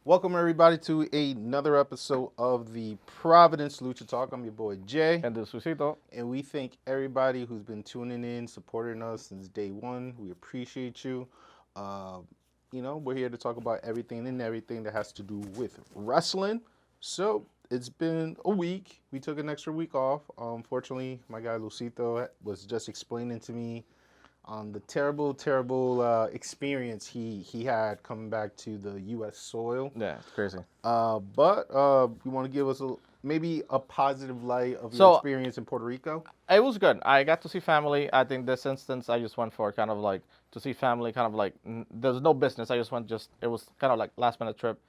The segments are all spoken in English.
Welcome everybody to another episode of the Providence Lucha Talk. I'm your boy Jay, And the Susito. and we thank everybody who's been tuning in, supporting us since day one. We appreciate you. Uh, we're here to talk about everything and everything that has to do with wrestling. So it's been a week. We took an extra week off. Unfortunately, my guy Lucito was just explaining to me on the terrible experience he had coming back to the U.S. soil. Yeah, it's crazy. But you want to give us maybe a positive light of your So experience in Puerto Rico? it was good. I got to see family. I think this instance I just went for kind of like to see family, kind of like there's no business. I just went it was kind of like last minute trip,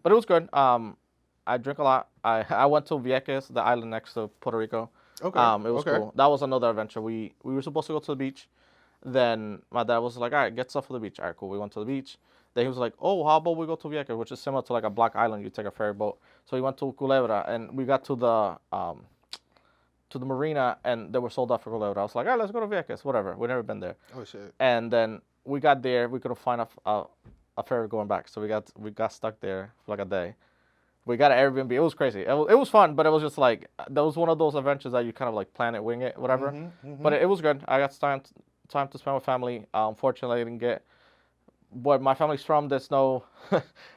but it was good. I drink a lot. I went to Vieques, the island next to Puerto Rico. Okay. It was cool. That was another adventure. We were supposed to go to the beach. Then my dad was like, all right, get stuff for the beach. All right, cool. We went to the beach. Then he was like, oh, how about we go to Vieques, which is similar to like a black island. You take a ferry boat. So we went to Culebra, and we got to the marina, and they were sold out for Culebra. I was like, all right, let's go to Vieques, whatever. We've never been there. Oh shit. And then we got there. We couldn't find a ferry going back, so we got stuck there for like a day. We got an Airbnb. It was crazy. It was fun, but it was just like that was one of those adventures that you kind of like plan it, wing it, whatever. But it was good. I got time to spend with family. Unfortunately, I didn't get. But my family's from, there's no,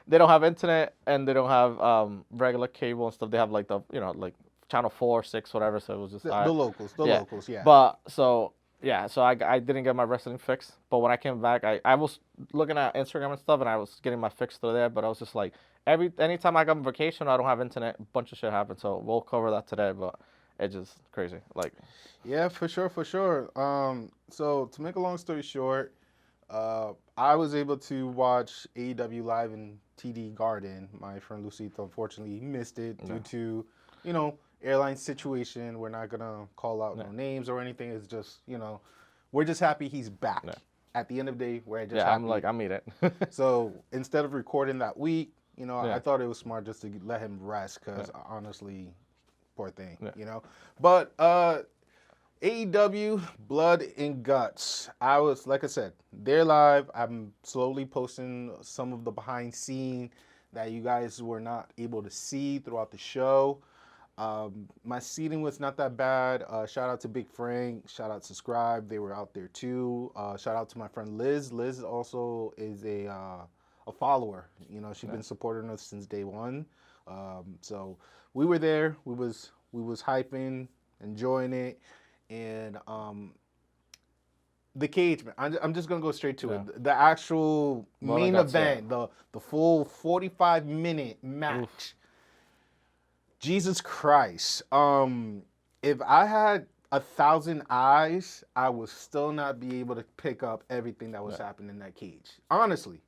they don't have internet and they don't have regular cable and stuff. They have like like channel 4, 6, whatever. So it was just The locals, yeah. But so I didn't get my wrestling fix. But when I came back, I was looking at Instagram and stuff, and I was getting my fix through there. But I was just like anytime I go on vacation, I don't have internet. A bunch of shit happens. So we'll cover that today. But it's just crazy. Like, Yeah, for sure. So to make a long story short, I was able to watch AEW live in TD Garden. My friend Lucito unfortunately missed it due to, airline situation. We're not gonna call out no names or anything. It's just, we're just happy he's back. Yeah. At the end of the day, we're just happy. I'm it. So instead of recording that week, I thought it was smart just to let him rest because honestly, poor thing, But AEW, Blood and Guts. Like I said, they're live. I'm slowly posting some of the behind scene that you guys were not able to see throughout the show. My seating was not that bad. Shout out to Big Frank. Shout out to Scribe. They were out there too. Shout out to my friend Liz. Liz also is a follower. She's been supporting us since day one. So we were there. We was hyping, enjoying it. And the cage, man. I'm just gonna go straight to it. The actual main event, the full 45-minute match. Oof. Jesus Christ. If I had 1,000 eyes, I would still not be able to pick up everything that was happening in that cage. Honestly,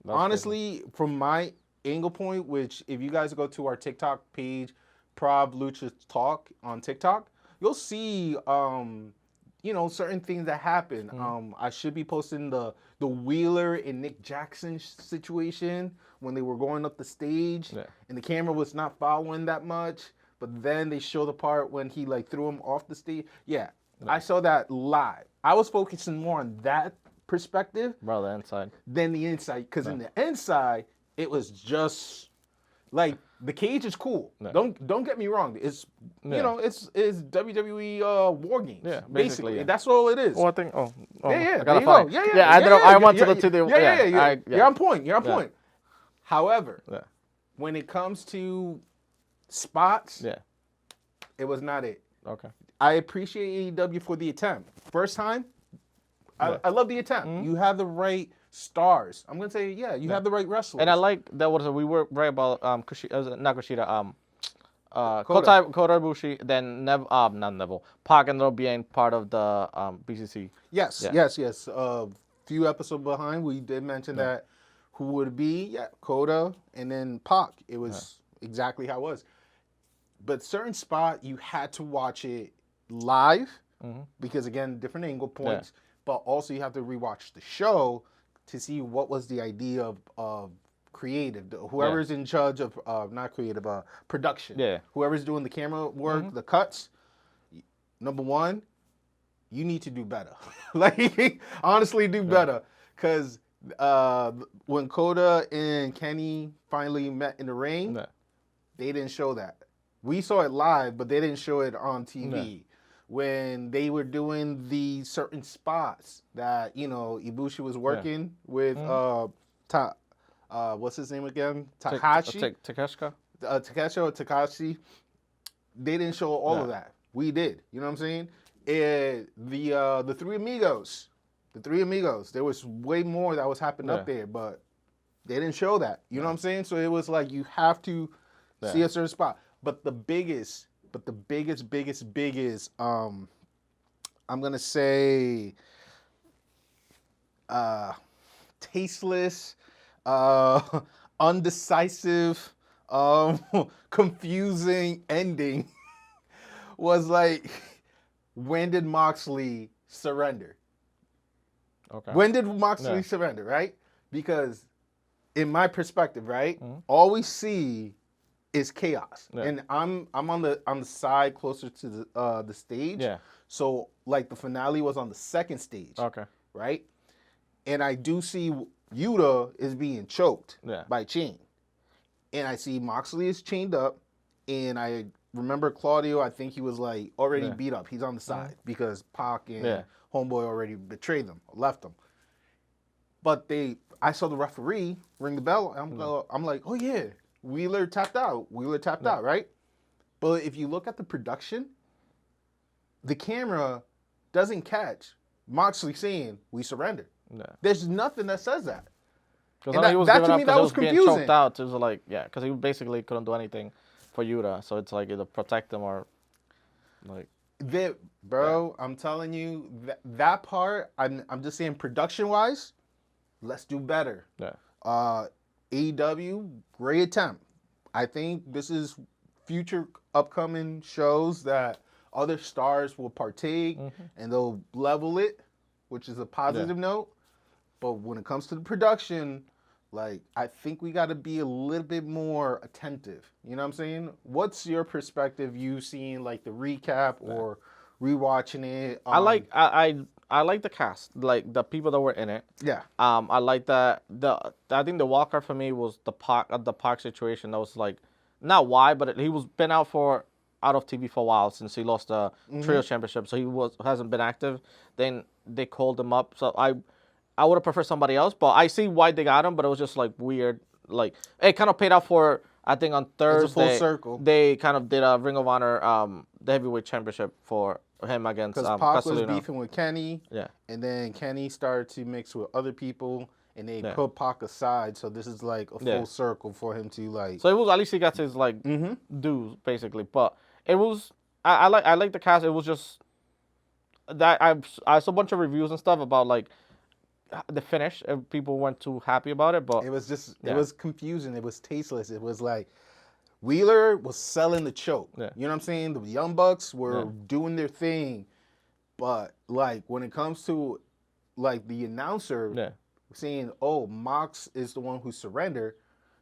from my angle point, which if you guys go to our TikTok page, Providence Lucha Talk on TikTok, you'll see, certain things that happen. I should be posting the Wheeler and Nick Jackson situation when they were going up the stage, and the camera was not following that much. But then they show the part when he threw him off the stage. Yeah, I saw that live. I was focusing more on that perspective, the inside, than the inside. Because in the inside, it was just like. The cage is cool. No. Don't get me wrong. It's it's WWE War Games. Yeah, basically. That's all it is. Oh, I think. Yeah. I There you go. Yeah. I don't know. I went to the two. Yeah. You're on point. However, when it comes to spots, it was not it. Okay. I appreciate AEW for the attempt. First time, I love the attempt. Mm-hmm. You have the right stars. I'm gonna say, you have the right wrestlers. And I like that. We were right about not Kushida, Kota Ibushi, then not Neville, Pac ended up being part of the BCC. Yes. Few episodes behind, we did mention that who would it be? Kota and then Pac. It was exactly how it was. But certain spot, you had to watch it live because again, different angle points. But also you have to rewatch the show to see what was the idea of creative. Whoever's in charge of not creative, production. Yeah. Whoever's doing the camera work, the cuts. Number one, you need to do better. Honestly, do better, because when Coda and Kenny finally met in the ring, they didn't show that. We saw it live, but they didn't show it on TV. When they were doing the certain spots that, Ibushi was working with what's his name again? Takashi? Takeshita? Takeshi or Takashi. They didn't show all of that. We did. You know what I'm saying? And the Three Amigos. The Three Amigos. There was way more that was happening up there, but they didn't show that. You know what I'm saying? So it was like you have to see a certain spot. But the biggest, I'm gonna say tasteless, undecisive, confusing ending was like, when did Moxley surrender? Okay. When did Moxley surrender, right? Because in my perspective, right, all we see is chaos. And I'm on the side closer to the stage. Yeah. So like the finale was on the second stage. Okay. Right? And I do see Yuta is being choked by chain. And I see Moxley is chained up. And I remember Claudio, I think he was like already beat up. He's on the side because Pac and Homeboy already betrayed them, left them. But I saw the referee ring the bell. I'm like, oh yeah, Wheeler tapped out. Right? But if you look at the production, the camera doesn't catch Moxley saying, we surrender. There's nothing that says that. Because he was giving up because he was being choked out. It was like, because he basically couldn't do anything for Yuta. So it's like either protect him or like. I'm telling you, that part, I'm just saying production-wise, let's do better. AEW, great attempt. I think this is future upcoming shows that other stars will partake and they'll level it, which is a positive note. But when it comes to the production, like, I think we got to be a little bit more attentive. You know what I'm saying? What's your perspective? You seeing like the recap or rewatching it? I like the cast, like the people that were in it. Yeah. I like that. I think the walkout for me was the Pac situation. That was like, not why, but he was been out of TV for a while since he lost the trio championship, so he hasn't been active. Then they called him up, so I would have preferred somebody else, but I see why they got him, but it was just like weird. Like it kind of paid out for, I think on Thursday. It's a full circle. They kind of did a Ring of Honor, the heavyweight championship for him against because Pac was beefing with Kenny. Yeah. And then Kenny started to mix with other people, and they put Pac aside. So this is like a full circle for him to like. So it was, at least he got his like dues basically, but it was I like the cast. It was just that I saw a bunch of reviews and stuff about like the finish. People weren't too happy about it, but it was just it was confusing. It was tasteless. It was like Wheeler was selling the choke. Yeah. You know what I'm saying? The Young Bucks were doing their thing, but like when it comes to like the announcer saying, "Oh, Mox is the one who surrendered,"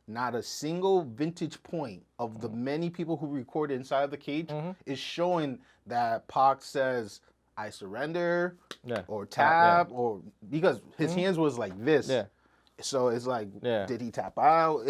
not a single vintage point of the many people who recorded inside the cage is showing that Pac says, "I surrender," or tap, or because his hands was like this. Yeah. So it's like, did he tap out?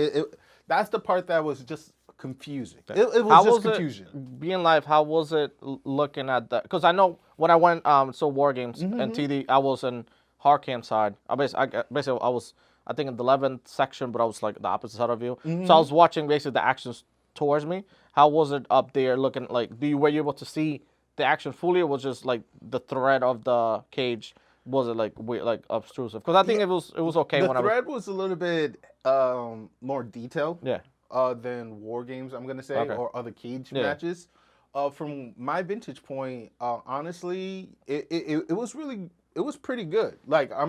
That's the part that was just confusing. It was just confusion. Being live, how was it looking at that? Because I know when I went War Games and TD, I was in Hardcam side. Basically, I was, I think, in the 11th section, but I was like the opposite side of you. So I was watching basically the actions towards me. How was it up there looking like? Were you able to see the action fully, or was just like the thread of the cage? Was it like weird, like obtrusive? Because I think it was okay. The thread was a little bit more detailed. Than War Games, I'm gonna say, or other cage matches. From my vantage point, honestly, it was pretty good. Like I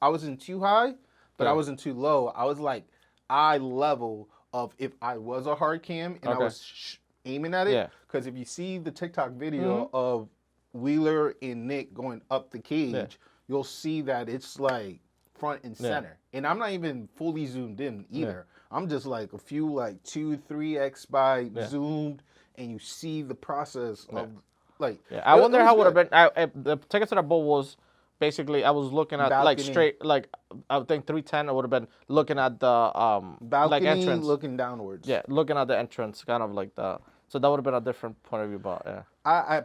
wasn't too high, but I wasn't too low. I was like eye level of if I was a hard cam and I was aiming at it. Because if you see the TikTok video of Wheeler and Nick going up the cage, you'll see that it's like front and center. And I'm not even fully zoomed in either. I'm just like a few like 2-3x by zoomed, and you see the process of like. I wonder how would have been. The ticket to the bowl was basically I was looking at balcony. like straight, like I would think 310. I would have been looking at the balcony, like entrance, looking downwards. Yeah, looking at the entrance, kind of like the. So that would have been a different point of view, but yeah.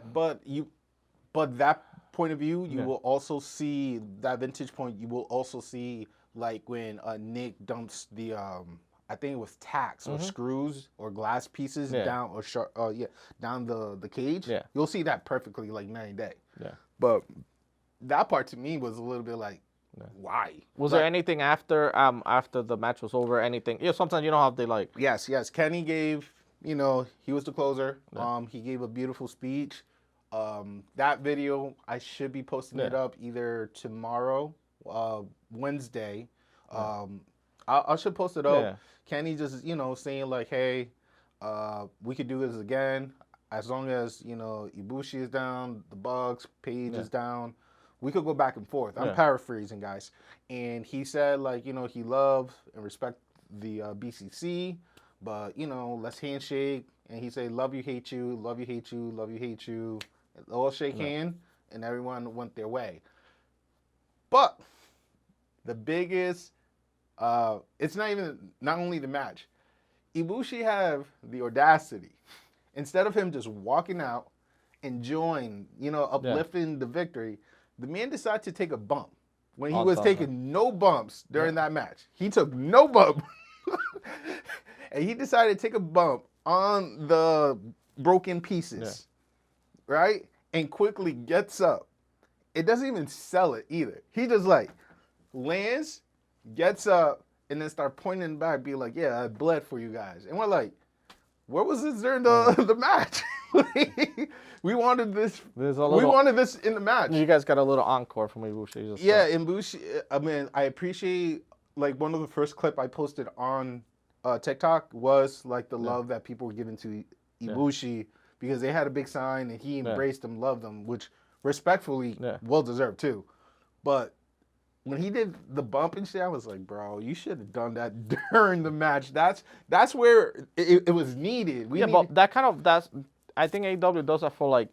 But that point of view, you will also see that vantage point. You will also see like when Nick dumps the I think it was tacks or screws or glass pieces down or down the cage. Yeah. You'll see that perfectly like night and day. Yeah. But that part to me was a little bit like, why? Was there anything after the match was over? Anything? Sometimes you know how they like. Yes. Kenny gave. He was the closer. Yeah. He gave a beautiful speech. That video, I should be posting it up either tomorrow, Wednesday. I should post it up. Yeah. Kenny just, saying like, hey, we could do this again as long as, Ibushi is down, the Bucks, Paige is down. We could go back and forth. I'm paraphrasing, guys. And he said, like, he loves and respect the BCC, but, let's handshake. And he said, love you, hate you, love you, hate you, love you, hate you. All shake hand, and everyone went their way. But the biggest, it's not only the match. Ibushi have the audacity, instead of him just walking out, enjoying, uplifting the victory, the man decided to take a bump when he was taking no bumps during that match. He took no bump, and he decided to take a bump on the broken pieces. Right? And quickly gets up. It doesn't even sell it either. He just like lands, gets up, and then start pointing back, be like, yeah, I bled for you guys. And we're like, where was this during the match? We wanted this. We wanted this in the match. You guys got a little encore from Ibushi. Ibushi. I mean, I appreciate like one of the first clip I posted on TikTok was like the love that people were giving to Ibushi. Yeah. Because they had a big sign and he embraced them, loved them, which respectfully, well deserved too. But when he did the bump and shit, I was like, bro, you should have done that during the match. That's where it was needed. But that's I think AEW does that for like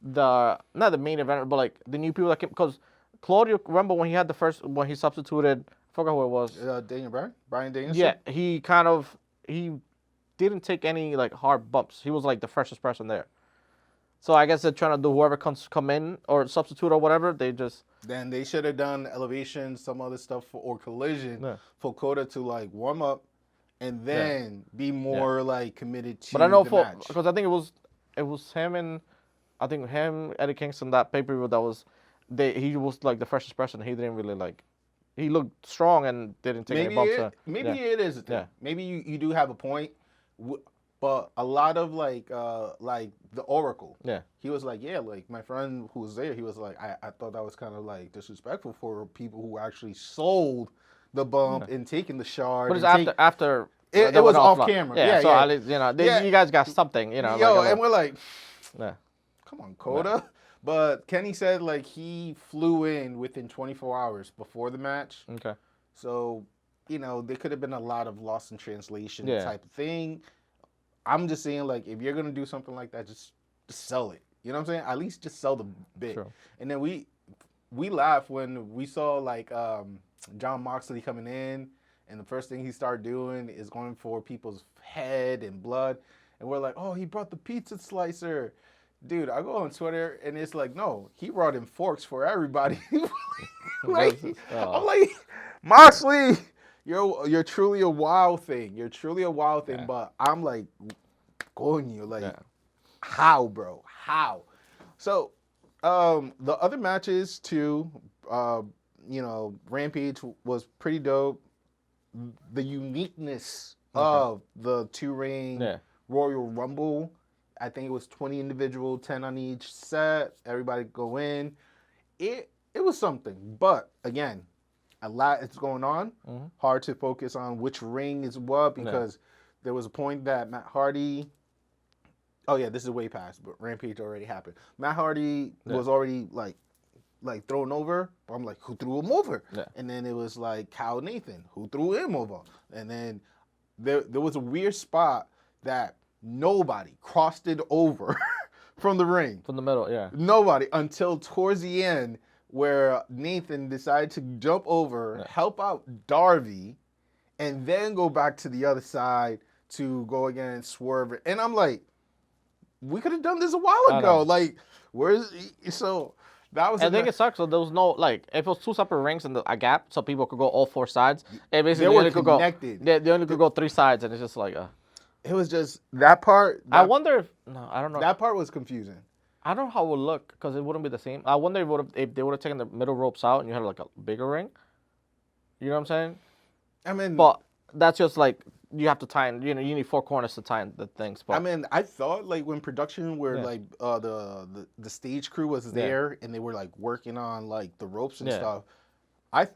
not the main event, but like the new people that came, because Claudio, remember when he substituted, I forgot who it was. Brian Danielson? Yeah, he didn't take any like hard bumps. He was like the freshest person there. So I guess they're trying to do whoever come in or substitute or whatever. Then they should have done elevation, some other stuff or collision for Kota to like warm up and then be more like committed to. But I know match. Because I think it was him and Eddie Kingston, that pay-per-view that was he was like the freshest person. He didn't really like. He looked strong and didn't take any bumps. Maybe it is a thing. Yeah. Maybe you do have a point. But a lot of like the Oracle, he was like, like my friend who was there, he was like, I thought that was kind of like disrespectful for people who actually sold the bump and taking the shard. But it's after it was off camera. Yeah, so at least, you guys got something, and we're like, come on, Kota. Yeah. But Kenny said like he flew in within 24 hours before the match. Okay. So. There could have been a lot of lost in translation type of thing. I'm just saying, like, if you're going to do something like that, just sell it. You know what I'm saying? At least just sell the bit. True. And then we laughed when we saw, like, John Moxley coming in, and the first thing he started doing is going for people's head and blood. And we're like, oh, he brought the pizza slicer. Dude, I go on Twitter, and it's like, no, he brought in forks for everybody. I'm like, Moxley... You're truly a wild thing. But I'm like going you like, how, bro? How? So, the other matches too, Rampage was pretty dope. The uniqueness of the 2-ring Royal Rumble, I think it was 20 individual, 10 on each set. Everybody go in. It was something. But again, a lot is going on. Mm-hmm. Hard to focus on which ring is what because there was a point that Matt Hardy. Oh yeah, this is way past, but Rampage already happened. Matt Hardy was already like thrown over. I'm like, who threw him over? Yeah. And then it was like Kyle Nathan, who threw him over. And then there was a weird spot that nobody crossed it over from the ring. From the middle, yeah. Nobody until towards the end. where Nathan decided to jump over, help out Darby, and then go back to the other side to go against Swerve. And I'm like, we could have done this a while ago. Like, where's so that was. I think it sucks. So there was no like if it was 2 separate rings and a gap, so people could go all 4 sides. And basically they were connected. They only could go 3 sides, and it's just like. It was just that part. I wonder if I don't know. That part was confusing. I don't know how it would look because it wouldn't be the same. I wonder if they would have taken the middle ropes out and you had like a bigger ring. You know what I'm saying? I mean, but that's just like you have to tie in. You need 4 corners to tie in the things. But I mean, I thought like when production were like the stage crew was there and they were like working on like the ropes and stuff. I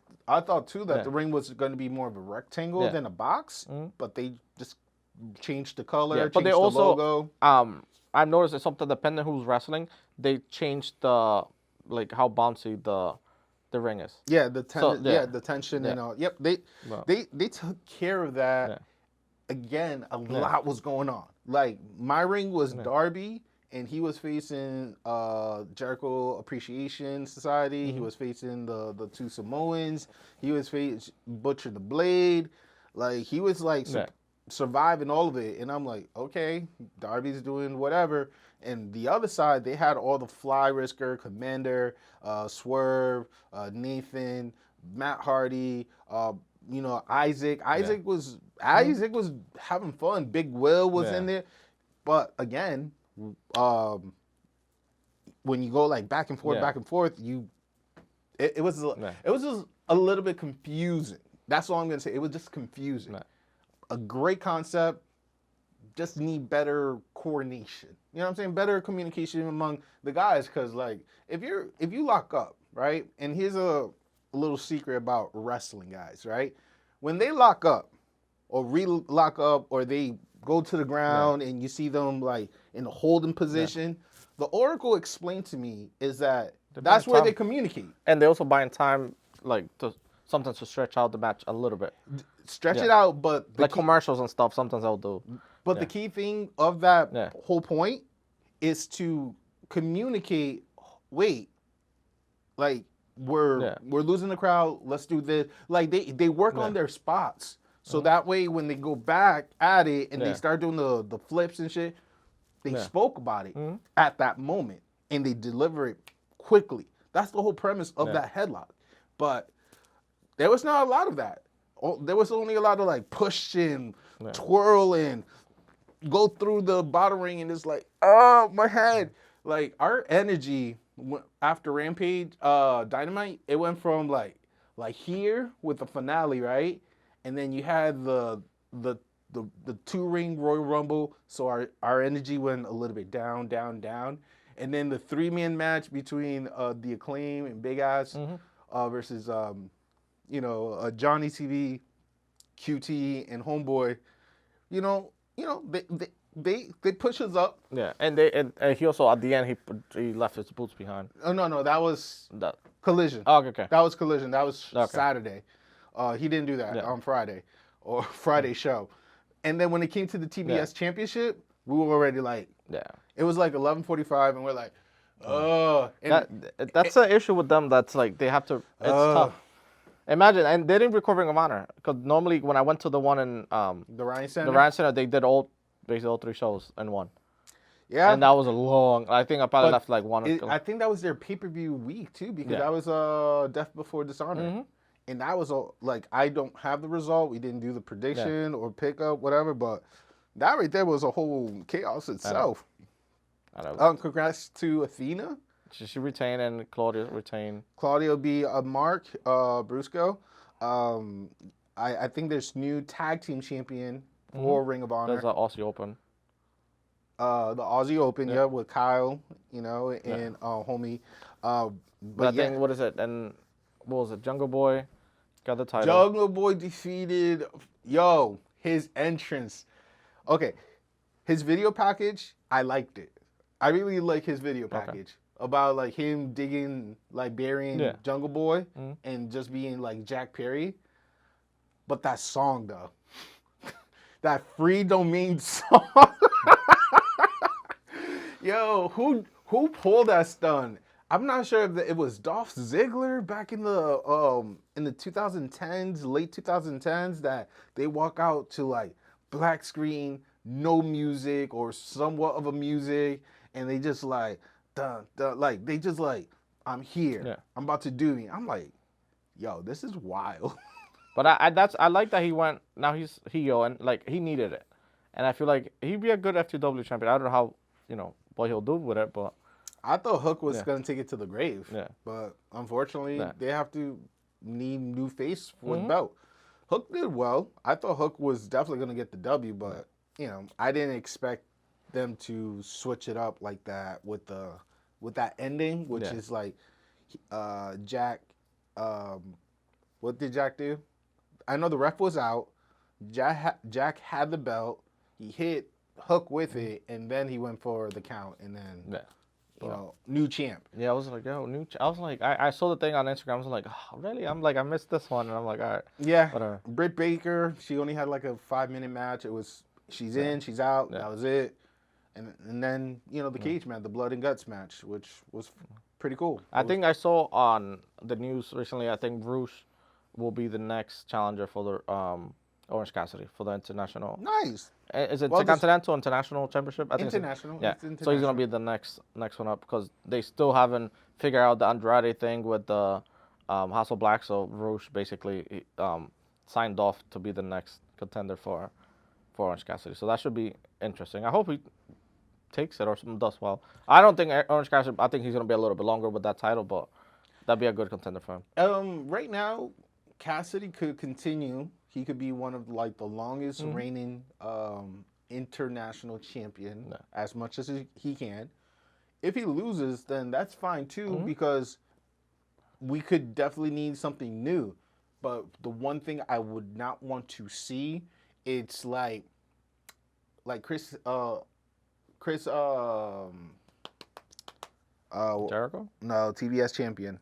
thought too that the ring was going to be more of a rectangle than a box, but they just changed the color, changed but they the also, logo. I've noticed it's something depending who's wrestling, they changed the like how bouncy the ring is. Yeah, the tension and all. Yep, they took care of that. Yeah. Again, a lot was going on. Like my ring was Darby, and he was facing Jericho Appreciation Society. He was facing the 2 Samoans. He was facing Butcher the Blade. Like he was like surviving all of it, and I'm like, okay, Darby's doing whatever. And the other side, they had all the Fly Risker, Commander, Swerve, Nathan, Matt Hardy, Isaac. Isaac was having fun. Big Will was in there, but again, when you go like back and forth, it was just a little bit confusing. That's all I'm gonna say. It was just confusing. A great concept, just need better coordination. You know what I'm saying? Better communication among the guys, because like if you lock up, right? And here's a little secret about wrestling guys, right? When they lock up or re-lock up or they go to the ground and you see them like in a holding position, the Oracle explained to me is that that's where they communicate. And they also buy in time like sometimes to stretch out the match a little bit. Stretch it out, but like commercials and stuff, sometimes they'll do. But the key thing of that whole point is to communicate, wait, like we're losing the crowd, let's do this. Like they work on their spots. So that way when they go back at it and they start doing the flips and shit, they spoke about it at that moment and they deliver it quickly. That's the whole premise of that headlock. But there was not a lot of that. There was only a lot of like pushing, twirling, go through the bottom ring, and it's like, oh, my head. Like our energy after Rampage, Dynamite, it went from like here with the finale, right? And then you had the 2-ring Royal Rumble, so our energy went a little bit down. And then the 3-man match between the Acclaim and Big Ass versus Johnny TV, QT, and Homeboy, they push us up. Yeah, and he also at the end he left his boots behind. Oh no, that was Collision. Oh, okay. That was Collision. That was Saturday. He didn't do that on Friday or Friday show. And then when it came to the TBS Championship, we were already like, it was like 11:45, and we're like, that's the issue with them. That's like they have to. It's tough. Imagine, and they didn't record Ring of Honor because normally when I went to the one in the Ryan Center, they did basically all 3 shows in one. Yeah, and that was a long. I think I probably left like one. I think that was their pay-per-view week too, because that was Death Before Dishonor, and that was like I don't have the result. We didn't do the prediction or pickup, whatever, but that right there was a whole chaos itself. Congrats to Athena. She retained and Claudia retained. Claudia will be Mark Brusco. I think there's new tag team champion for Ring of Honor. There's the Aussie Open. The Aussie Open, with Kyle, and homie. But I think, what is it? And what was it? Jungle Boy got the title. Jungle Boy defeated, his entrance. Okay, his video package, I liked it. I really like his video package. About like him digging, like burying Jungle Boy and just being like Jack Perry. But that song though, that Free Domain song, who pulled that stunt? I'm not sure if it was Dolph Ziggler back in the 2010s, late 2010s, that they walk out to like black screen, no music or somewhat of a music, and they just like, dun, dun, like they just like, I'm here, Yeah. I'm about to do it. I'm like, yo, this is wild. But I like that he went. Now he's heel and like he needed it, and I feel like he'd be a good FTW champion. I don't know how what he'll do with it, but I thought Hook was gonna take it to the grave, Yeah. but unfortunately, Yeah. they have to need new face for the belt. Hook did well. I thought Hook was definitely gonna get the W, but I didn't expect them to switch it up like that with that ending, which is like Jack. What did Jack do? I know the ref was out. Jack had the belt. He hit Hook with it, and then he went for the count, and then new champ. Yeah, I was like, yo, I was like, I saw the thing on Instagram. I was like, oh, really? I'm like, I missed this one, and I'm like, all right. Yeah. Britt Baker, she only had like a 5-minute match. It was she's in, she's out. That was it. And then the cage match, the blood and guts match, which was pretty cool. I think I saw on the news recently. I think Rouge will be the next challenger for the Orange Cassidy for the international. Nice. Is it the Continental International Championship? I think international. Yeah. So he's gonna be the next one up because they still haven't figured out the Andrade thing with the House of Black. So Rouge basically signed off to be the next contender for Orange Cassidy. So that should be interesting. I hope he takes it or does well. I don't think Orange Cassidy. I think he's gonna be a little bit longer with that title, but that'd be a good contender for him. Right now, Cassidy could continue. He could be one of like the longest reigning international champion as much as he can. If he loses, then that's fine too because we could definitely need something new. But the one thing I would not want to see, it's like Chris Jericho? No, TBS champion.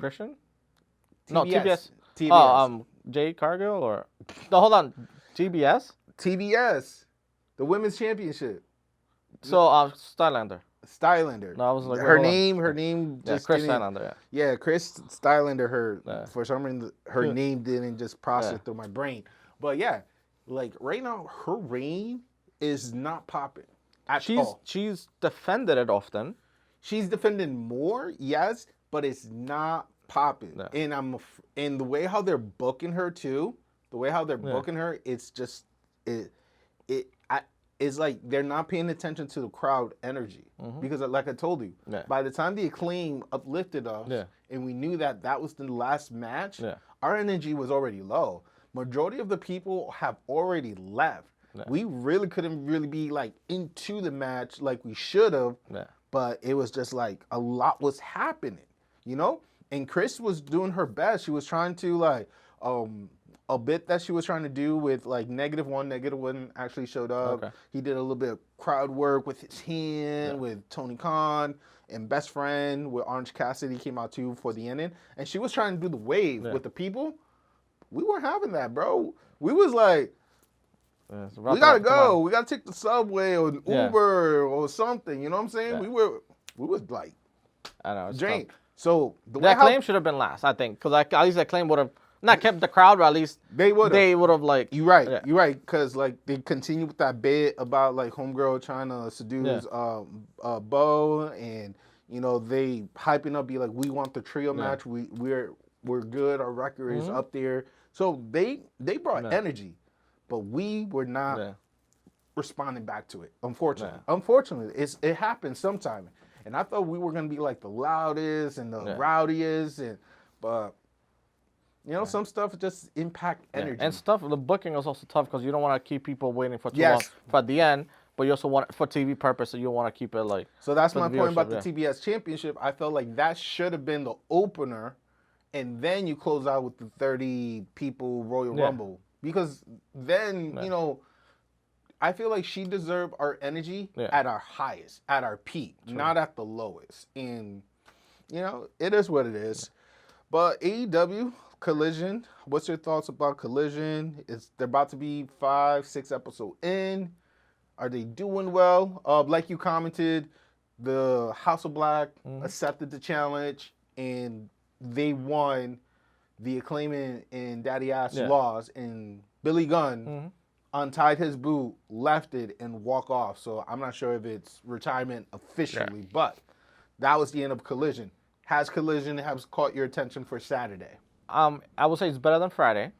Christian? TBS. No, TBS. TBS. Oh, Jade Cargill or no? Hold on, TBS. TBS, the women's championship. So Stylander. Stylander. No, I was like her name. Just Chris Stylander. Yeah, Chris Stylander. For some reason, her name didn't just process through my brain. But yeah, like right now, her reign is not popping at all. She's defended it often. She's defended more, yes, but it's not popping. Yeah. And the way how they're booking her too, booking her, it's just it's like they're not paying attention to the crowd energy because, like I told you, by the time the Acclaim uplifted us and we knew that was the last match, our energy was already low. Majority of the people have already left. We really couldn't really be like into the match like we should have, but it was just like a lot was happening, And Chris was doing her best. She was trying to like a bit that she was trying to do with like -1 actually showed up. Okay. He did a little bit of crowd work with his hand, with Tony Khan, and Best Friend with Orange Cassidy came out too for the ending. And she was trying to do the wave with the people. We weren't having that, bro. We was like, we gotta go. We gotta take the subway or Uber or something. You know what I'm saying? Yeah. We was like, I know, drained. So the Acclaim should have been last, I think, because at least Acclaim would have not kept the crowd, but at least they would have like. You're right. You're right, because like they continue with that bit about like homegirl trying to seduce Bo, and they hyping up, be like, we want the trio match. We're good. Our record is up there. So they brought energy, but we were not responding back to it. Unfortunately, it happens sometime. And I thought we were gonna be like the loudest and the rowdiest, but some stuff just impact energy. And the booking is also tough because you don't want to keep people waiting for too long for the end, but you also want for TV purposes you want to keep it like. So that's my point about the TBS Championship. I felt like that should have been the opener, and then you close out with the 30 people Royal Rumble, because then I feel like she deserved our energy at our highest, at our peak, not at the lowest. And, it is what it is. But AEW, Collision, what's your thoughts about Collision? They're about to be 5-6 episodes in. Are they doing well? Like you commented, the House of Black accepted the challenge, and they won. The Acclaim and Daddy Ass lost, and Billy Gunn untied his boot, left it, and walked off. So I'm not sure if it's retirement officially, but that was the end of Collision. Has Collision caught your attention for Saturday? I would say it's better than Friday,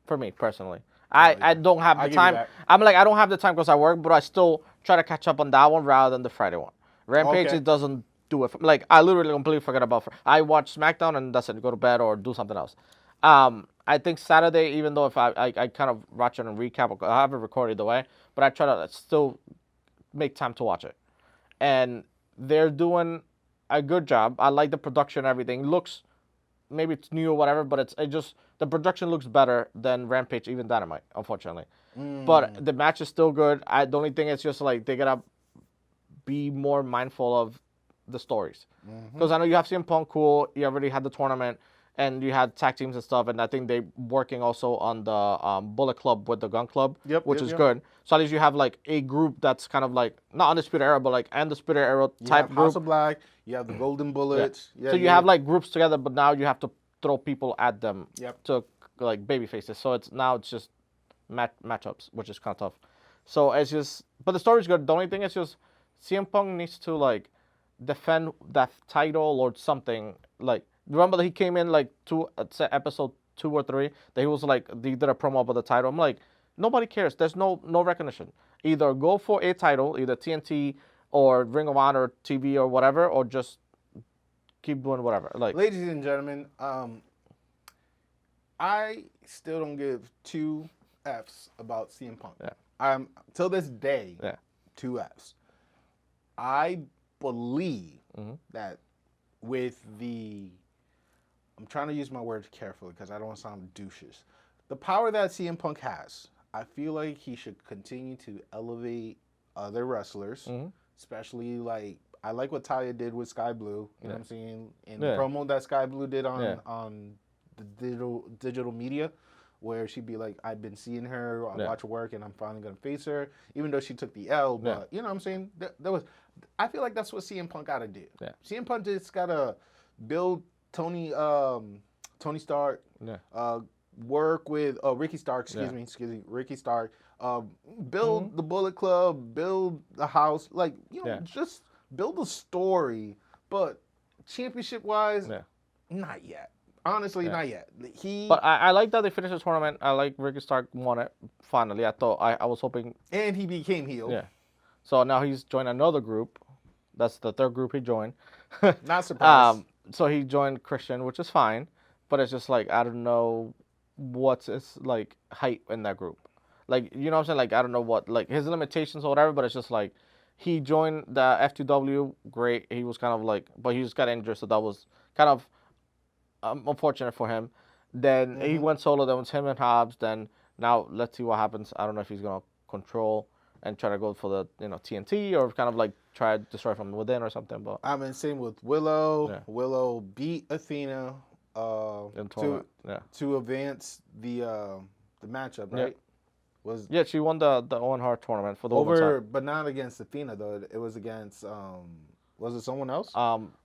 for me personally. I don't have the time. I don't have the time because I work, but I still try to catch up on that one rather than the Friday one. Rampage, it doesn't do it. I literally completely forget about. I watch SmackDown and that's it. Go to bed or do something else. I think Saturday, even though if I kind of watch it and recap, I have it recorded either way, but I try to still make time to watch it. And they're doing a good job. I like the production and everything. Looks, maybe it's new or whatever, but the production looks better than Rampage, even Dynamite, unfortunately. But the match is still good. The only thing is just like they gotta be more mindful of the stories. Because I know you have CM Punk, cool. You already had the tournament, and you had tag teams and stuff, and I think they're working also on the Bullet Club with the Gun Club, which is good. So at least you have like a group that's kind of like, not Undisputed Era, but like Undisputed Era type group. House of Black, you have the Golden Bullets. So you have like groups together, but now you have to throw people at them to like baby faces. So it's just matchups, which is kind of tough. So it's just, but the story's good. The only thing is just CM Punk needs to like defend that title or something. Like, remember that he came in like episode 2 or 3 that he was like, he did a promo about the title. I'm like, nobody cares. There's no recognition. Either go for a title, either TNT or Ring of Honor TV or whatever, or just keep doing whatever. Like, ladies and gentlemen, I still don't give 2 Fs about CM Punk. Till this day, 2 Fs. I believe that with I'm trying to use my words carefully because I don't want to sound douches. The power that CM Punk has, I feel like he should continue to elevate other wrestlers, especially like, I like what Taya did with Sky Blue, you know what I'm saying? And the promo that Sky Blue did on the digital media, where she'd be like, I've been seeing her, I watch her work, and I'm finally going to face her, even though she took the L, but you know what I'm saying? I feel like that's what CM Punk got to do. CM Punk just got to build Tony Stark, work with Ricky Stark, excuse me, Ricky Stark, build the Bullet Club, build the house, like, you know, just build a story, but championship-wise, not yet. Honestly, not yet. But I like that they finished the tournament. I like Ricky Stark won it, finally. I thought, I was hoping. And he became heel. Yeah. So now he's joined another group. That's the third group he joined. Not surprised. So he joined Christian, which is fine. But it's just like, I don't know what's his, like, hype in that group. Like, you know what I'm saying? Like, I don't know what, like, his limitations or whatever, but it's just like, he joined the F2W, great. He was kind of like, but he just got injured, so that was kind of unfortunate for him. Then he went solo. Then it was him and Hobbs. Then now let's see what happens. I don't know if he's gonna control and try to go for the TNT or kind of like try to destroy from within or something. But I mean, same with Willow. Yeah. Willow beat Athena to advance the matchup, right? She won the Owen Hart tournament for the but not against Athena though. It was against was it someone else?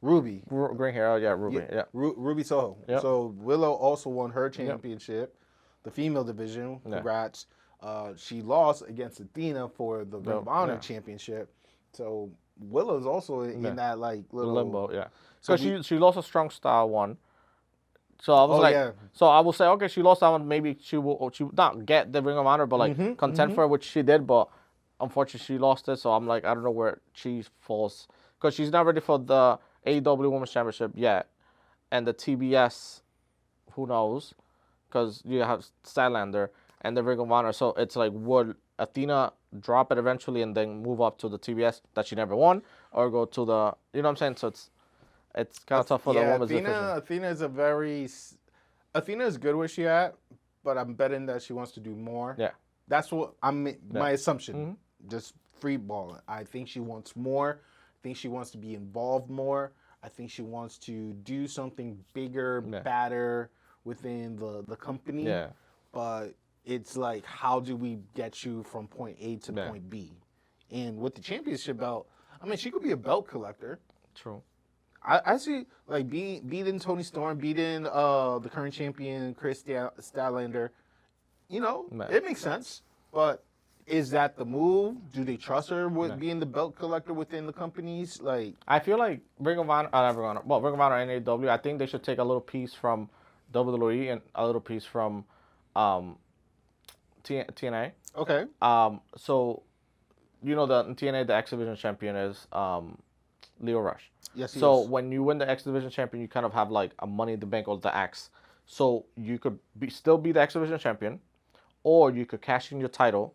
Ruby. Green hair, Ruby. Yeah. Ruby Soho. Yep. So Willow also won her championship, the female division. Congrats. She lost against Athena for the Ring of Honor championship. So Willow's also in that like little limbo, So she lost a strong style one. So I was so I will say, okay, she lost that one. Maybe she will not get the Ring of Honor, but like contend for it, which she did. But unfortunately, she lost it. So I'm like, I don't know where she falls. Because she's not ready for the AEW Women's Championship yet. And the TBS, who knows? Because you have Statlander and the Ring of Honor. So it's like, would Athena drop it eventually and then move up to the TBS that she never won? Or go to the, you know what I'm saying? So it's kind of tough for the women's division. Athena is good where she at, but I'm betting that she wants to do more. Yeah. That's what my assumption. Just free balling. I think she wants more. I think she wants to be involved more. I think she wants to do something bigger, better within the company. Yeah. But it's like, how do we get you from point A to point B? And with the championship belt, I mean, she could be a belt collector. True. I see like beating Tony Storm, beating the current champion Chris Statlander. You know, it makes sense. But is that the move? Do they trust her with being the belt collector within the companies? Like, I feel like Ring of Honor, Ring of Honor and AEW, I think they should take a little piece from WWE and a little piece from um, TNA. okay, So, the TNA, the X Division champion is Leo Rush. yes, he So is. when you win the X Division champion, you kind of have like a Money in the Bank or the X. So you could still be the X Division champion, or you could cash in your title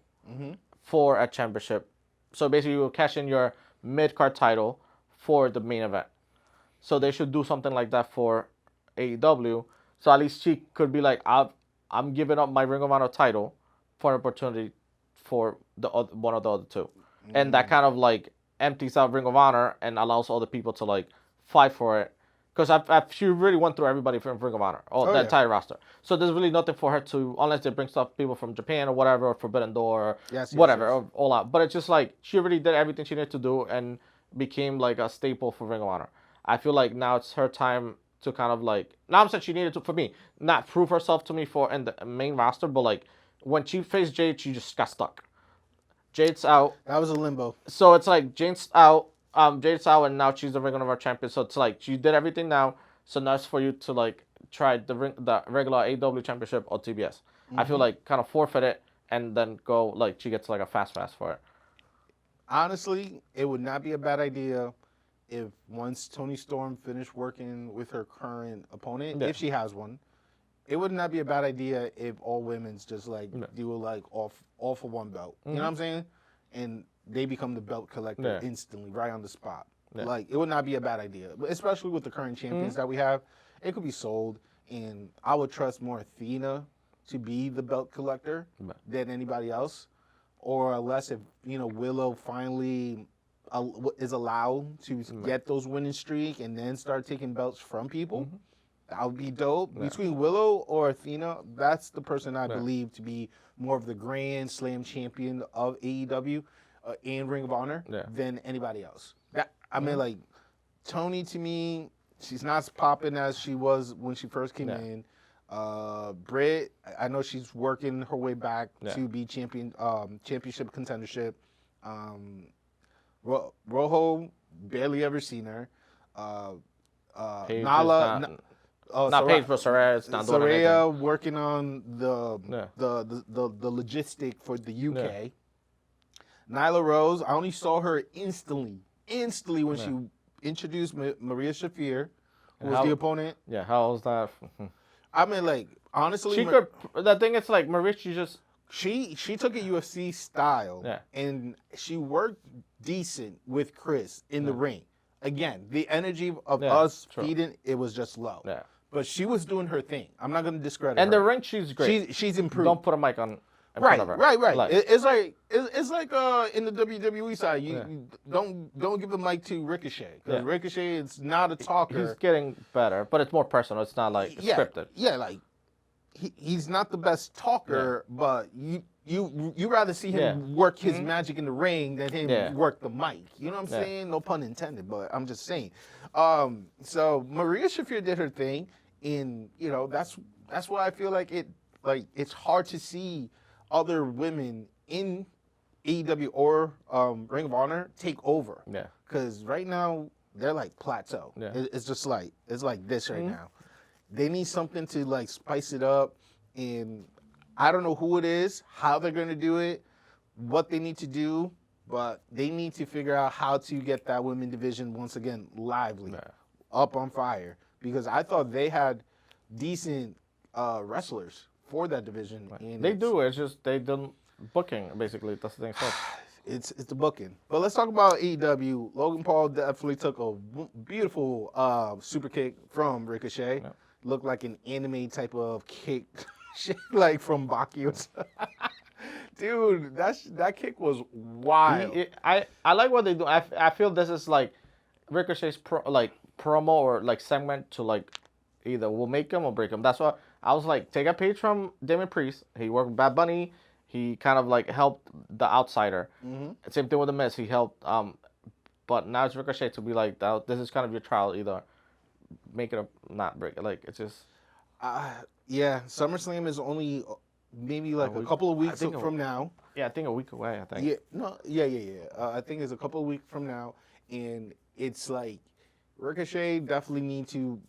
for a championship. So basically, you will cash in your mid card title for the main event. So they should do something like that for AEW. So at least she could be like, I'm giving up my Ring of Honor title for an opportunity for one of the other two, and that kind of like empties out Ring of Honor and allows other people to like fight for it. Because she really went through everybody from Ring of Honor, the entire roster. So there's really nothing for her to, unless they bring people from Japan or whatever, or Forbidden Door, or whatever, or All Out. But it's just like she already did everything she needed to do and became like a staple for Ring of Honor. I feel like now it's her time to kind of like, now I'm saying she needed to, for me, not prove herself to me in the main roster, but like when she faced Jade, she just got stuck. Jade's out. That was a limbo. So it's like Jade's out, and now she's the Ring of Honor champion. So it's like she did everything now. So now it's for you to like try the regular AEW championship or TBS. I feel like kind of forfeit it and then go like she gets like a fast pass for it. Honestly, it would not be a bad idea if once Tony Storm finished working with her current opponent, if she has one, it would not be a bad idea if all women's just like do like all for one belt. You know what I'm saying? And they become the belt collector instantly, right on the spot. Like, it would not be a bad idea, especially with the current champions that we have. It could be sold, and I would trust more Athena to be the belt collector than anybody else. Or unless if, Willow finally is allowed to get those winning streak and then start taking belts from people. That would be dope. Between Willow or Athena, that's the person I believe to be more of the Grand Slam champion of AEW and Ring of Honor than anybody else. I mean, like, Tony, to me, she's not as popping as she was when she first came in. Britt, I know she's working her way back to be championship contendership. Rojo, barely ever seen her. Nala... not Paige, but Saraya is not doing anything. Saraya working on the logistic for the UK. Nyla Rose, I only saw her instantly when she introduced Maria Shafir, who was the opponent. Yeah, how was that? I mean, like, honestly, she could. The thing is, like, Maria, she took it UFC style, and she worked decent with Chris in the ring. Again, the energy of us feeding, it was just low. Yeah. But she was doing her thing. I'm not going to discredit her. And the ring, she's great. She's improved. Don't put a mic on in front of her. Right. Like, it's like in the WWE side, you don't give the mic to Ricochet, because Ricochet is not a talker. He's getting better, but it's more personal. It's not like scripted. Yeah, like he's not the best talker, but you rather see him work his magic in the ring than him work the mic. You know what I'm saying? No pun intended, but I'm just saying. So Maria Shafir did her thing, and that's why I feel like it's hard to see other women in AEW or Ring of Honor take over. Yeah. Because right now they're like plateau. Yeah. It's just like this right now. They need something to like spice it up, and I don't know who it is, how they're going to do it, what they need to do, but they need to figure out how to get that women division once again lively, up on fire, because I thought they had decent wrestlers for that division. And they do. It's just they don't booking, basically. That's the thing. It's the booking. But let's talk about AEW. Logan Paul definitely took a beautiful super kick from Ricochet. Yep. Looked like an anime type of kick, like from Baki. Dude, that kick was wild. I like what they do. I feel this is like Ricochet's promo or like segment to like either will make him or break him. That's why I was like, take a page from Damien Priest. He worked with Bad Bunny. He kind of like helped the outsider. Same thing with The Miz. He helped But now it's Ricochet to be like, this is kind of your trial. Either make it or not break it. Like, it's just... Yeah, SummerSlam is only maybe like a couple of weeks from now. Yeah, I think a week away, I think. Yeah, no, yeah. I think it's a couple of weeks from now. And it's like Ricochet definitely need to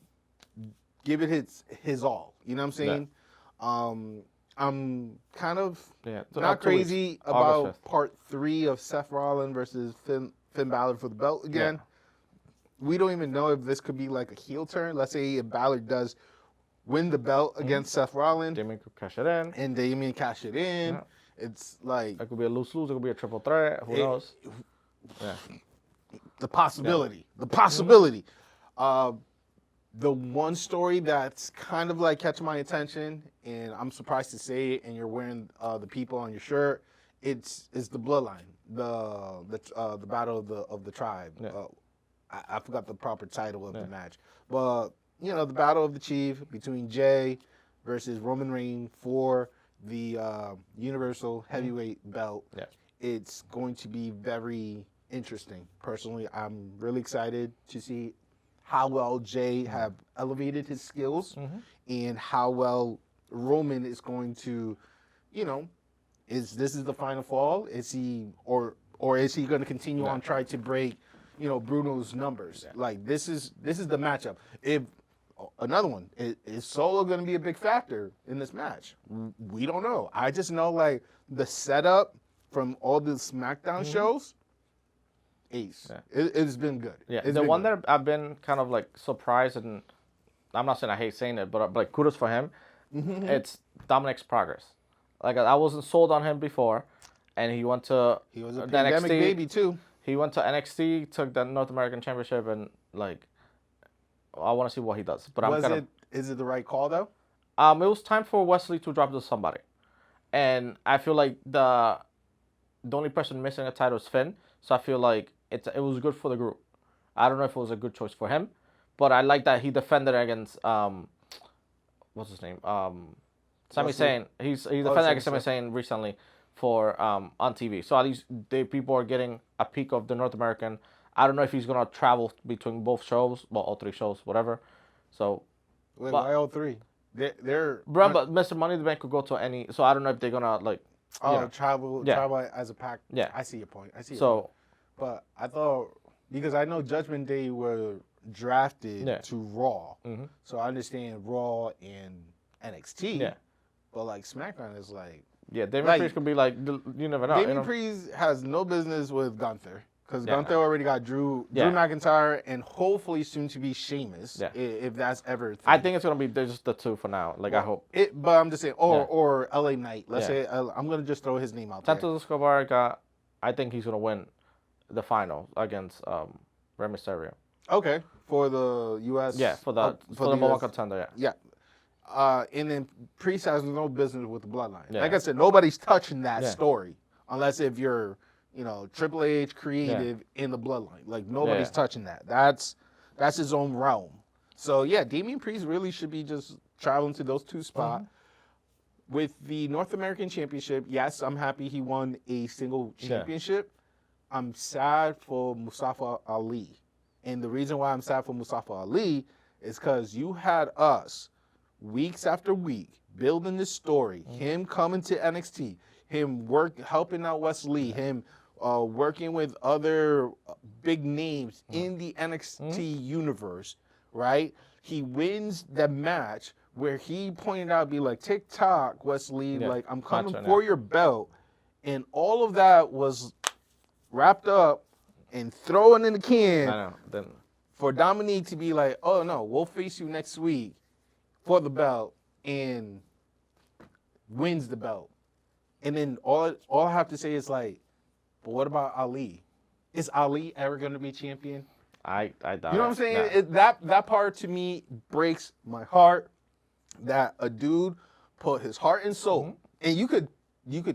give it his all. You know what I'm saying? Yeah. I'm kind of not crazy about part 3 of Seth Rollins versus Finn Balor for the belt again. Yeah. We don't even know if this could be like a heel turn. Let's say if Balor does win the belt against Seth Rollins. Damien could cash it in. And Damien cash it in. Yeah. It's like... It could be a lose-lose. It could be a triple threat. Who knows? Yeah. The possibility. Yeah. The possibility. The one story that's kind of like catching my attention, and I'm surprised to say it, and you're wearing the people on your shirt, it's the Bloodline, the battle of the tribe. Yeah. I forgot the proper title of the match, but the battle of the chief between Jay versus Roman Reigns for the Universal Heavyweight belt. Yeah. It's going to be very interesting. Personally, I'm really excited to see how well Jay have elevated his skills and how well Roman is going to, is this the final fall? Is he or is he going to continue on trying to break, Bruno's numbers? Yeah. Like this is the matchup. If another one is Solo going to be a big factor in this match? We don't know. I just know like the setup from all the SmackDown shows. Ace. Yeah. It's been good. Yeah, the one that I've been kind of like surprised, and I'm not saying I hate saying it, but like kudos for him. It's Dominic's progress. Like I wasn't sold on him before, and he went to he was a pandemic baby too. He went to NXT, took the North American Championship, and like I want to see what he does. But is it the right call though? It was time for Wesley to drop to somebody, and I feel like the only person missing a title is Finn. So I feel like it was good for the group. I don't know if it was a good choice for him, but I like that he defended against what's his name? Sami Zayn. He defended against Sami Zayn recently for on TV. So at least people are getting a peek of the North American. I don't know if he's gonna travel between both shows, well, all 3 shows, whatever. So why all 3? They're but Mr. Money in the Bank could go to any. So I don't know if they're gonna like. Travel as a pack. Yeah, I see your point. But I thought, because I know Judgment Day were drafted to Raw, so I understand Raw and NXT. Yeah, but like SmackDown is like Damien Priest could be like you never know. Damien Priest has no business with Gunther. Because Gunther already got Drew McIntyre, and hopefully soon to be Sheamus, if that's ever. I think it's gonna be just the 2 for now. Like I hope. But I'm just saying, or LA Knight. Let's say I'm gonna just throw his name out there. Santos Escobar I think he's gonna win the final against Rey Mysterio. Okay, for the U.S. Yeah, for the number 1 contender. Yeah. And then Priest has no business with the Bloodline. Yeah. Like I said, nobody's touching that story unless if you're. Triple H creative in the Bloodline. Like nobody's touching that. That's his own realm. So Damien Priest really should be just traveling to those 2 spots. With the North American Championship, yes, I'm happy he won a single championship. I'm sad for Mustafa Ali. And the reason why I'm sad for Mustafa Ali is because you had us weeks after week building this story, him coming to NXT, him helping out Wesley, him working with other big names in the NXT universe, right? He wins the match where he pointed out, be like, TikTok, Wesley, like, I'm coming for your belt. And all of that was wrapped up and thrown in the can for Dominique to be like, oh, no, we'll face you next week for the belt, and wins the belt. And then all I have to say is like, but what about Ali? Is Ali ever going to be champion? I doubt. You know what I'm saying? Nah. That part to me breaks my heart. That a dude put his heart and soul, and you could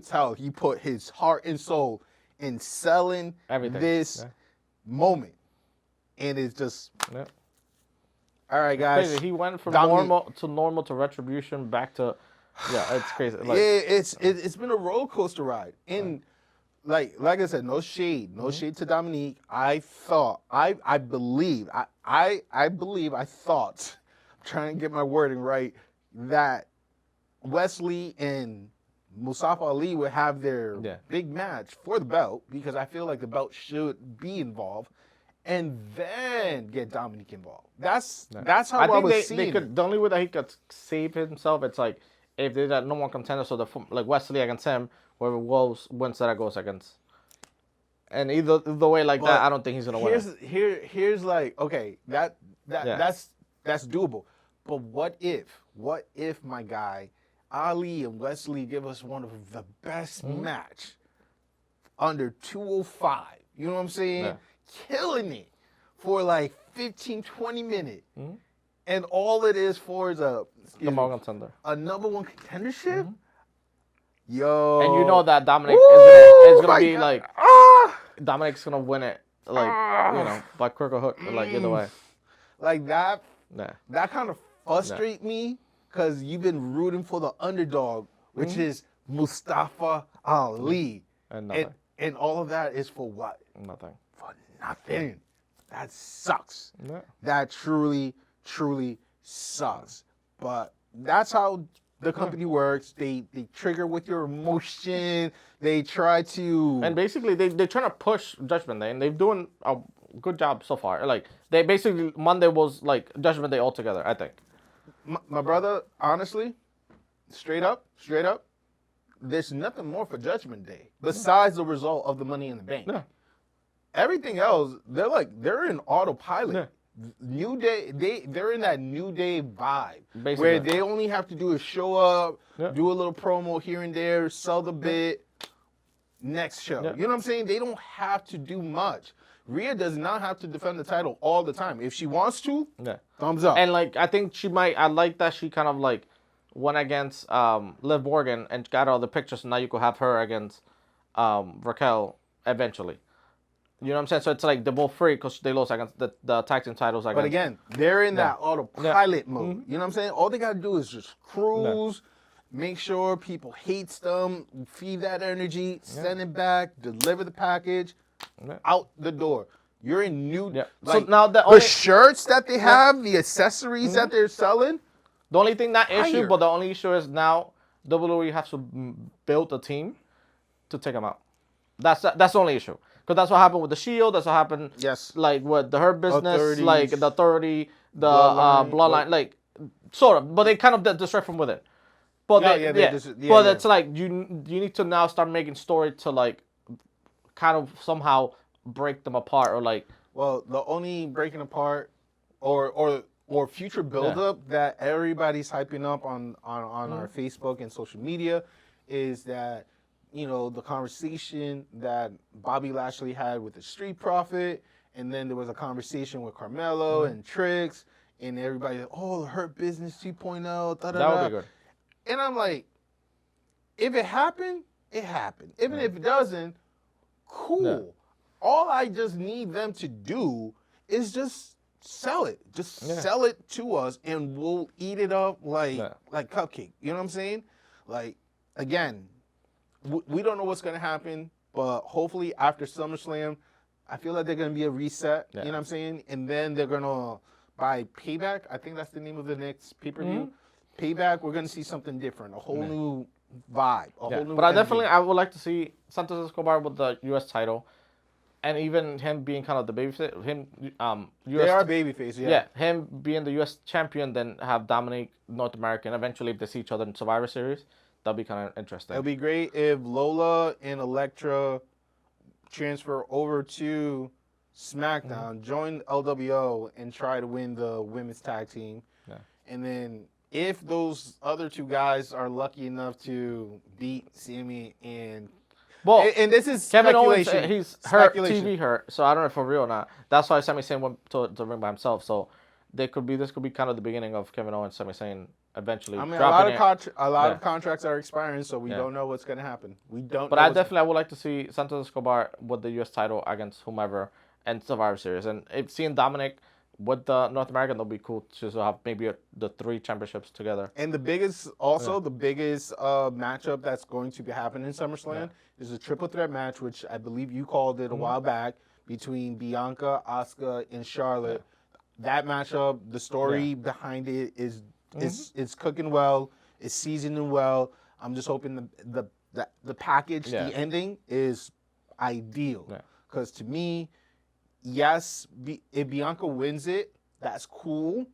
tell he put his heart and soul in selling this moment, and it's just. Yeah. All right, guys. Crazy. He went from normal to Retribution back to. Yeah, it's crazy. Like, it's been a roller coaster ride, and like I said, no shade to Dominique. I thought, I believe, I thought, I'm trying to get my wording right, that Wesley and Mustafa Ali would have their big match for the belt, because I feel like the belt should be involved, and then get Dominique involved. That's how I was seeing it. The only way that he could save himself, it's like if they got no more contenders, so like Wesley against him, whoever wins that goes against. And either way like that, I don't think he's gonna win. Here's like, okay, that's doable. But what if my guy Ali and Wesley give us one of the best match under 205? You know what I'm saying? Yeah. Killing it for like 15, 20 minutes. And all it is for is a number one contendership? Yo. And you know that Dominic is gonna be like, Dominic's gonna win it, like, by crook or hook, like either way. Like that kind of frustrates me, because you've been rooting for the underdog, which is Mustafa Ali. And all of that is for what? Nothing. For nothing. That sucks. Yeah. That truly, truly sucks. But that's how the company works. They trigger with your emotion. They try to... And basically, they're trying to push Judgment Day, and they're doing a good job so far. Like, they basically, Monday was like Judgment Day altogether, I think. My brother, honestly, straight up, there's nothing more for Judgment Day besides the result of the Money in the Bank. Yeah. Everything else, they're in autopilot. Yeah. New Day, they're in that New Day vibe, basically, where they only have to do is show up, do a little promo here and there, sell the bit, next show. You know what I'm saying? They don't have to do much. Rhea does not have to defend the title all the time. If she wants to, thumbs up. And like, I think she might. I like that she kind of like went against Liv Morgan and got all the pictures. So now you could have her against Raquel eventually. You know what I'm saying? So it's like they're both free because they lost against the tag team titles. But again, they're in that autopilot mode. You know what I'm saying? All they got to do is just cruise, make sure people hates them, feed that energy, send it back, deliver the package, out the door. You're in new... Like, so now the shirts that they have, the accessories that they're selling... The only thing, not issue, but the only issue is now WWE has to build a team to take them out. That's the only issue. Because that's what happened with the Shield. That's what happened, like, with the Hurt Business, like, the 30, the Bloodline, like, sort of. But they kind of destroy from within. But but it's like, you need to now start making story to, like, kind of somehow break them apart, or, like... Well, the only breaking apart or future buildup that everybody's hyping up on our Facebook and social media is that, you know, the conversation that Bobby Lashley had with the Street Profit, and then there was a conversation with Carmelo and Trix, and everybody, the Hurt Business 2.0, da-da-da. That would be good. And I'm like, if it happened, it happened. Even if it doesn't, cool. Yeah. All I just need them to do is just sell it. Just sell it to us, and we'll eat it up like cupcake. You know what I'm saying? Like, again, we don't know what's going to happen, but hopefully after SummerSlam, I feel like they're going to be a reset. You know what I'm saying? And then they're going to, by Payback, I think that's the name of the next pay-per-view. Payback, we're going to see something different, a whole new vibe, a whole new But I would like to see Santos Escobar with the U.S. title, and even him being kind of the babyface. They are babyface, yeah. Him being the U.S. champion, then have Dominic North American. Eventually, if they see each other in Survivor Series, that'd be kind of interesting. It'd be great if Lola and Elektra transfer over to SmackDown, join LWO, and try to win the women's tag team. Yeah. And then if those other two guys are lucky enough to beat Sami and... Well, and this is Kevin Owens, he's hurt, TV hurt, so I don't know if for real or not. That's why Sami Zayn went to the ring by himself. So this could be kind of the beginning of Kevin Owens, Sami Zayn eventually. I mean, a lot of contracts are expiring, so we don't know what's going to happen. We don't. But I would like to see Santos Escobar with the U.S. title against whomever and Survivor Series, and seeing Dominic with the North American, that'll be cool to have maybe the 3 championships together. And the biggest matchup that's going to be happening in SummerSlam is a triple threat match, which I believe you called it a while back, between Bianca, Asuka, and Charlotte. That matchup, the story behind it is cooking well, it's seasoning well. I'm just hoping the package, the ending is ideal. Because to me, yes, if Bianca wins it, that's cool.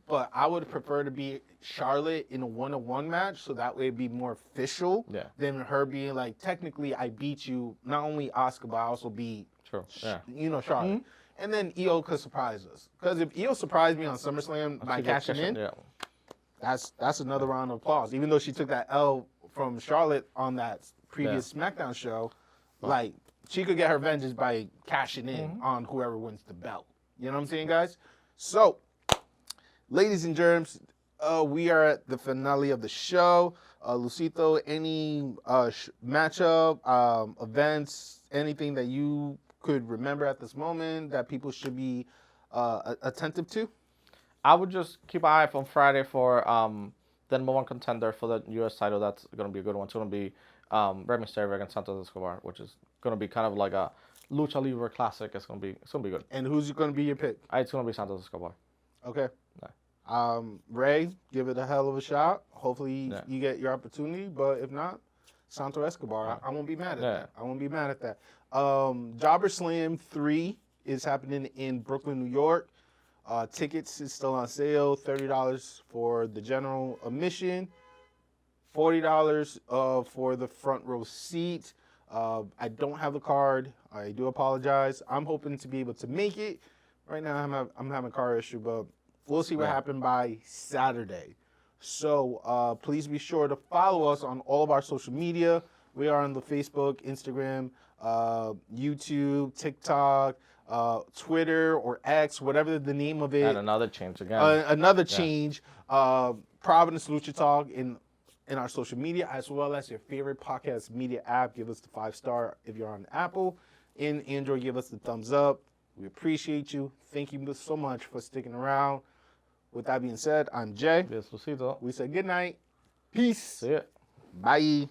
But I would prefer to be Charlotte in a 1-on-1 match, so that way it'd be more official than her being like, technically, I beat you, not only Asuka, but I also beat Charlotte. And then Io could surprise us. Because if Io surprised me on SummerSlam by cashing in, that's another round of applause. Even though she took that L from Charlotte on that previous SmackDown show, like, she could get her vengeance by cashing in on whoever wins the belt. You know what I'm saying, guys? So, ladies and germs, we are at the finale of the show. Lucito, any matchup, events, anything that you could remember at this moment that people should be attentive to? I would just keep an eye on Friday for the number 1 contender for the U.S. title. That's going to be a good one. It's going to be Rey Mysterio against Santos Escobar, which is going to be kind of like a Lucha Libre classic. It's going to be good. And who's going to be your pick? It's going to be Santos Escobar. Okay. Ray, give it a hell of a shot. Hopefully you get your opportunity, but if not, Santos Escobar. I won't be mad at that. I won't be mad at that. Jobber Slam 3 is happening in Brooklyn, New York. Tickets is still on sale. $30 for the general admission. $40 for the front row seat. I don't have the card. I do apologize. I'm hoping to be able to make it. Right now I'm having a car issue, but we'll see what happens by Saturday. So please be sure to follow us on all of our social media. We are on the Facebook, Instagram, YouTube, TikTok, Twitter or X, whatever the name of it. And another change again. Another change. Providence Lucha Talk in our social media, as well as your favorite podcast media app. Give us the 5-star if you're on Apple. In Android, give us the thumbs up. We appreciate you. Thank you so much for sticking around. With that being said, I'm Jay. Yes, Lucito. We say good night. Peace. See ya. Bye.